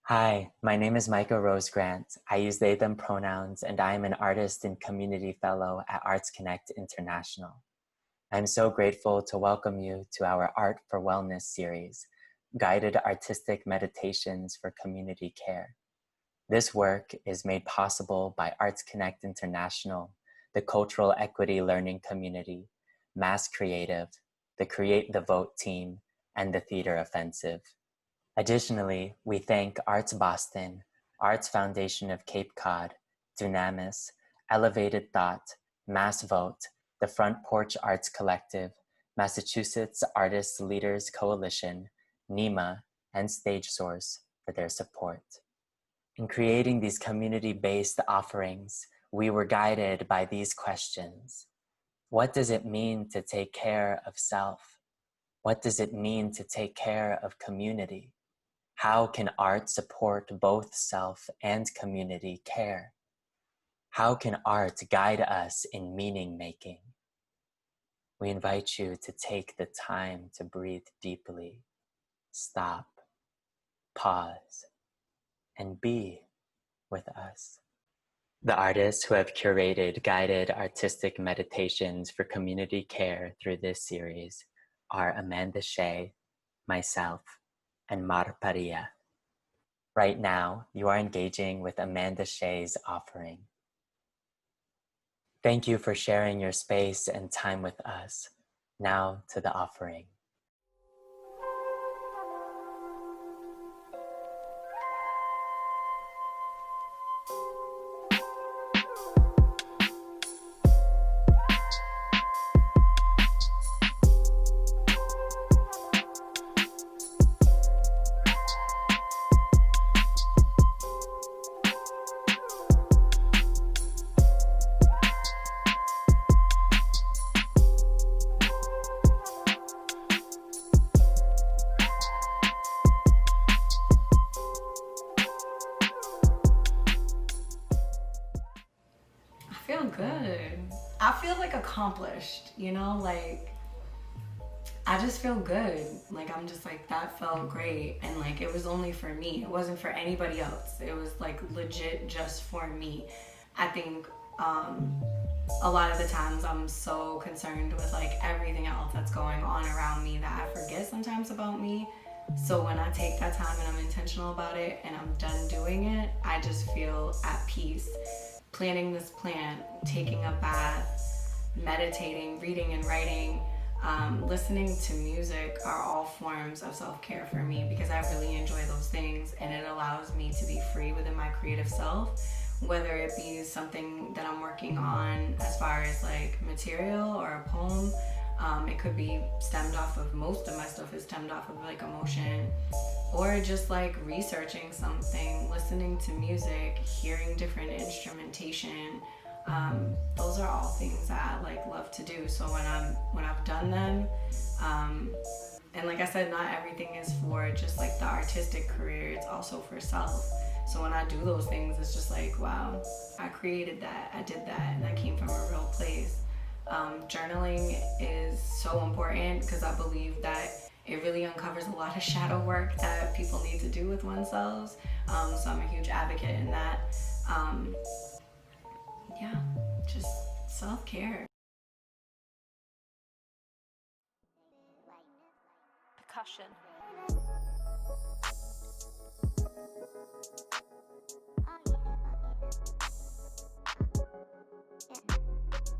Hi, my name is Micah Rose Grant. I use they, them pronouns, and I am an artist and community fellow at Arts Connect International. I'm so grateful to welcome you to our Art for Wellness series, guided artistic meditations for community care. This work is made possible by Arts Connect International, the Cultural Equity Learning Community, Mass Creative, the Create the Vote team, and the Theater Offensive. Additionally, we thank Arts Boston, Arts Foundation of Cape Cod, Dunamis, Elevated Thought, Mass Vote, the Front Porch Arts Collective, Massachusetts Artists Leaders Coalition, NEMA, and Stage Source for their support. In creating these community-based offerings, we were guided by these questions. What does it mean to take care of self? What does it mean to take care of community? How can art support both self and community care? How can art guide us in meaning making? We invite you to take the time to breathe deeply, stop, pause, and be with us. The artists who have curated guided artistic meditations for community care through this series are Amanda Shea, myself, and Mar Paria. Right now, you are engaging with Amanda Shea's offering. Thank you for sharing your space and time with us. Now to the offering. Feel good. I feel like accomplished, like I just feel good. Like I'm just like that felt great, and like it was only for me. It wasn't for anybody else. It was like legit just for me. I think a lot of the times I'm so concerned with like everything else that's going on around me that I forget sometimes about me. So when I take that time and I'm intentional about it and I'm done doing it, I just feel at peace. Planning this plant, taking a bath, meditating, reading and writing, listening to music are all forms of self-care for me because I really enjoy those things, and it allows me to be free within my creative self, whether it be something that I'm working on as far as like material or a poem. It could be stemmed off of, most of my stuff is stemmed off of like emotion, or just like researching something, listening to music, hearing different instrumentation. Those are all things that I like love to do. So when I've done them, and like I said, not everything is for just like the artistic career, it's also for self. So when I do those things, it's just like, wow, I created that, I did that, and that came from a real place. Journaling is so important because I believe that it really uncovers a lot of shadow work that people need to do with oneself. So I'm a huge advocate in that. Yeah, just self-care. Percussion.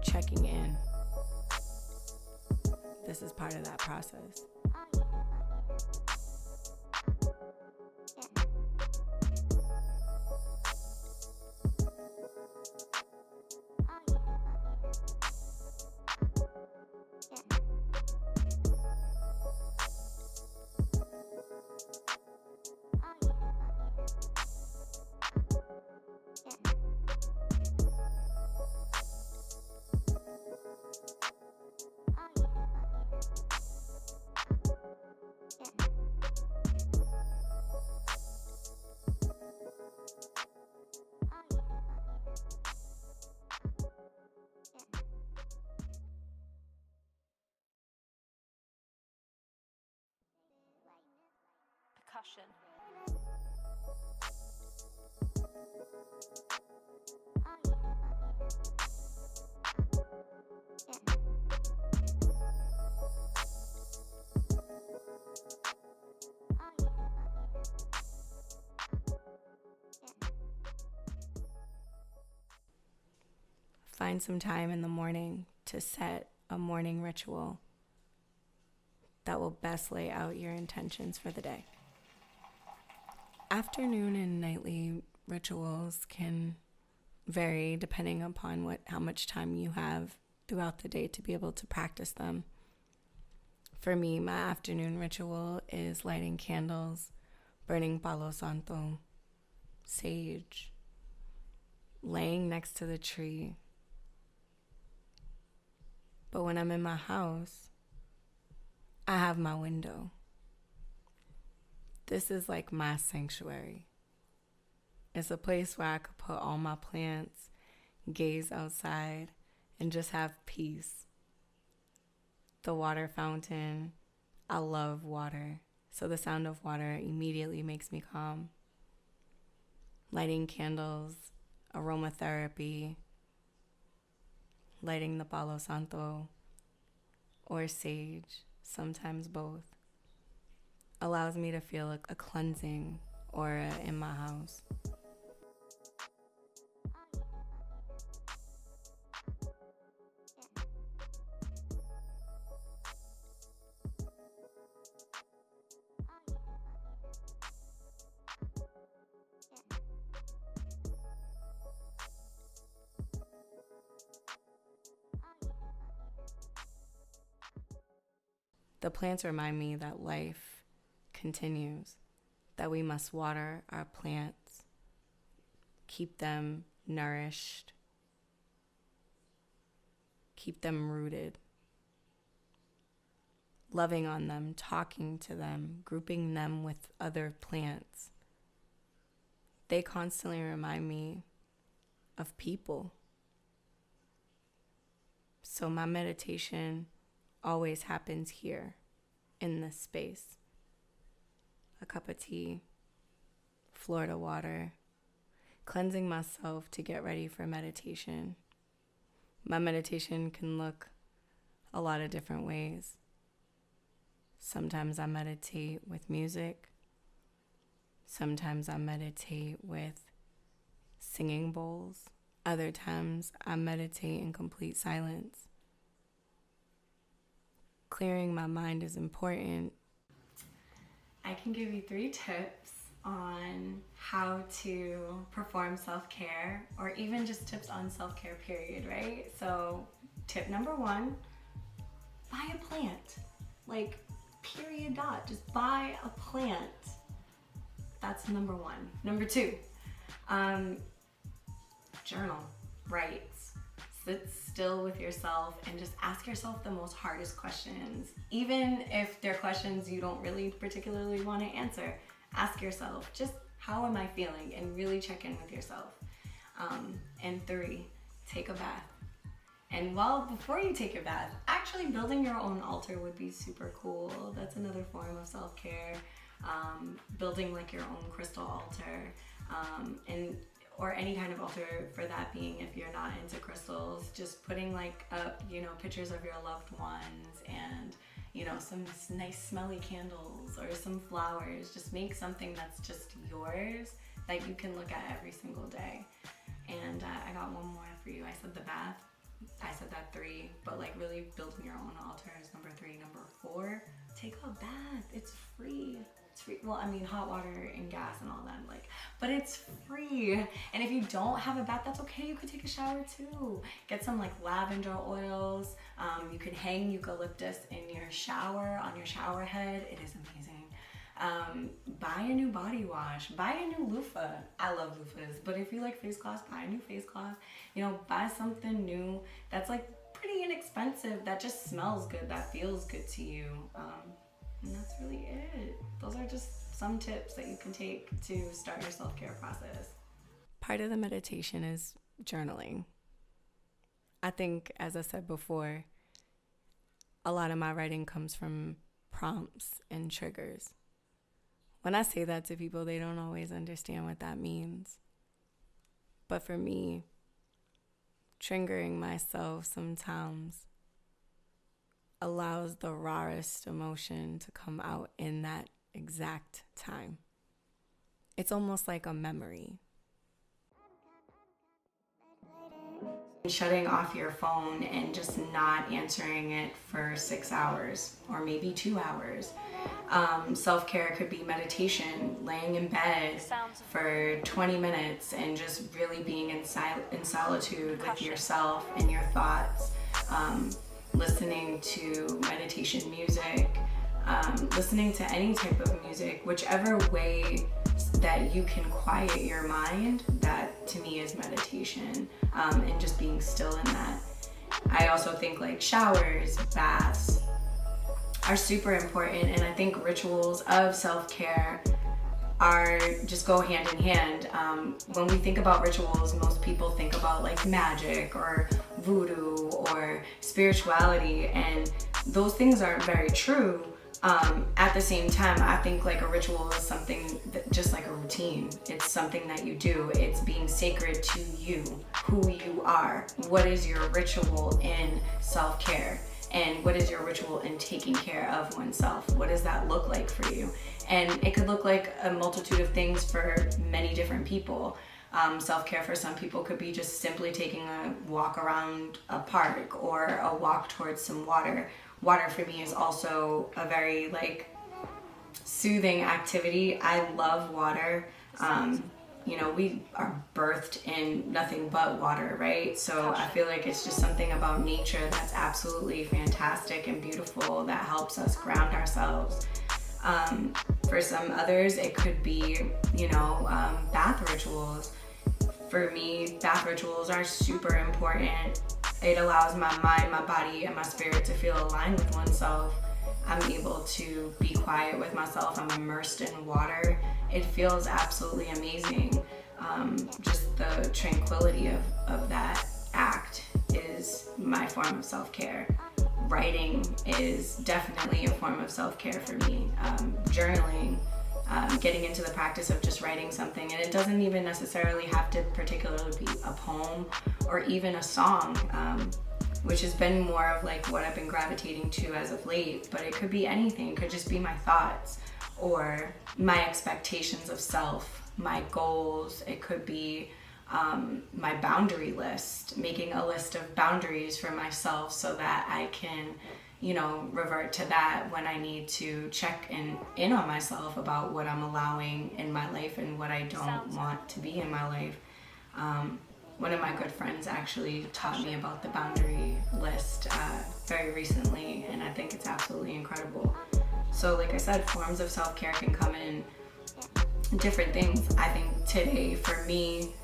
Checking in. This is part of that process. Percussion. Find some time in the morning to set a morning ritual that will best lay out your intentions for the day. Afternoon and nightly rituals can vary depending upon how much time you have throughout the day to be able to practice them. For me, my afternoon ritual is lighting candles, burning Palo Santo, sage, laying next to the tree. But when I'm in my house, I have my window. This is like my sanctuary. It's a place where I could put all my plants, gaze outside, and just have peace. The water fountain, I love water, so the sound of water immediately makes me calm. Lighting candles, aromatherapy, lighting the Palo Santo, or sage, sometimes both, allows me to feel a cleansing aura in my house. The plants remind me that life continues, that we must water our plants, keep them nourished, keep them rooted, loving on them, talking to them, grouping them with other plants. They constantly remind me of people. So my meditation always happens here in this space. A cup of tea, Florida water, cleansing myself to get ready for meditation. My meditation can look a lot of different ways. Sometimes I meditate with music. Sometimes I meditate with singing bowls. Other times I meditate in complete silence. Clearing my mind is important. I can give you 3 tips on how to perform self-care, or even just tips on self-care period, right? So tip number 1, buy a plant. Like, period dot, just buy a plant. That's number 1. Number 2, journal, write. Sit still with yourself and just ask yourself the most hardest questions. Even if they're questions you don't really particularly want to answer, ask yourself, just how am I feeling? And really check in with yourself. And 3, take a bath. And before you take your bath, actually building your own altar would be super cool. That's another form of self-care. Building like your own crystal altar. Or any kind of altar, for that being, if you're not into crystals, just putting like up, pictures of your loved ones and, some nice smelly candles or some flowers. Just make something that's just yours that you can look at every single day. And I got one more for you. I said the bath. I said that 3, but like really building your own altar is number 3. Number 4, take a bath. It's free. It's free. Well, I mean, hot water and gas and all that, but it's free. And if you don't have a bath, that's okay. You could take a shower too. Get some like lavender oils. You can hang eucalyptus in your shower, on your shower head. It is amazing. Buy a new body wash. Buy a new loofah. I love loofahs, but if you like face cloths, buy a new face cloth. Buy something new that's like pretty inexpensive, that just smells good, that feels good to you. And that's really it. Those are just some tips that you can take to start your self-care process. Part of the meditation is journaling. I think, as I said before, a lot of my writing comes from prompts and triggers. When I say that to people, they don't always understand what that means. But for me, triggering myself sometimes allows the rawest emotion to come out in that exact time. It's almost like a memory. Shutting off your phone and just not answering it for 6 hours or maybe 2 hours. Self-care could be meditation, laying in bed for 20 minutes and just really being in solitude with yourself and your thoughts. Listening to meditation music, listening to any type of music, whichever way that you can quiet your mind, that to me is meditation, and just being still in that. I also think like showers, baths are super important, and I think rituals of self-care are just go hand in hand. When we think about rituals, most people think about like magic or voodoo or spirituality, and those things are very true. At the same time, I think like a ritual is something that, just like a routine. It's something that you do. It's being sacred to you, who you are. What is your ritual in self-care? And what is your ritual in taking care of oneself? What does that look like for you? And it could look like a multitude of things for many different people. Self-care for some people could be just simply taking a walk around a park or a walk towards some water. Water for me is also a very like soothing activity. I love water. You know, we are birthed in nothing but water, right? So I feel like it's just something about nature that's absolutely fantastic and beautiful that helps us ground ourselves. For some others, it could be, bath rituals. For me, bath rituals are super important. It allows my mind, my body, and my spirit to feel aligned with oneself. I'm able to be quiet with myself. I'm immersed in water. It feels absolutely amazing. Just the tranquility of that act is my form of self-care. Writing is definitely a form of self-care for me. Journaling, getting into the practice of just writing something, and it doesn't even necessarily have to particularly be a poem or even a song, which has been more of like what I've been gravitating to as of late, but it could be anything. It could just be my thoughts or my expectations of self, my goals. It could be my boundary list, making a list of boundaries for myself so that I can, revert to that when I need to check in on myself about what I'm allowing in my life and what I don't want to be in my life. One of my good friends actually taught me about the boundary list very recently, and I think it's absolutely incredible. So like I said, forms of self-care can come in different things. I think today for me,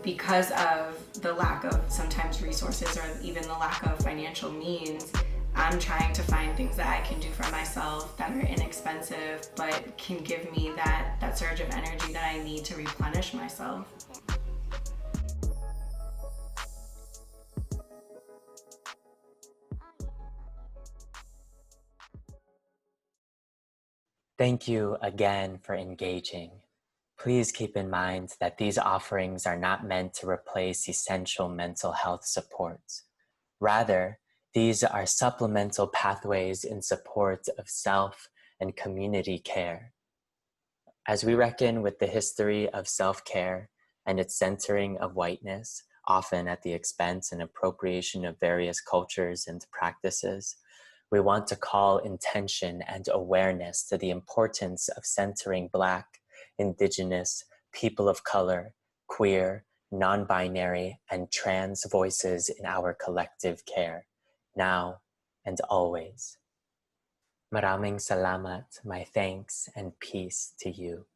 because of the lack of sometimes resources or even the lack of financial means, I'm trying to find things that I can do for myself that are inexpensive but can give me that surge of energy that I need to replenish myself. Thank you again for engaging. Please keep in mind that these offerings are not meant to replace essential mental health supports. Rather, these are supplemental pathways in support of self and community care. As we reckon with the history of self-care and its centering of whiteness, often at the expense and appropriation of various cultures and practices, we want to call intention and awareness to the importance of centering Black, Indigenous, people of color, queer, non-binary, and trans voices in our collective care, now and always. Maraming salamat, my thanks and peace to you.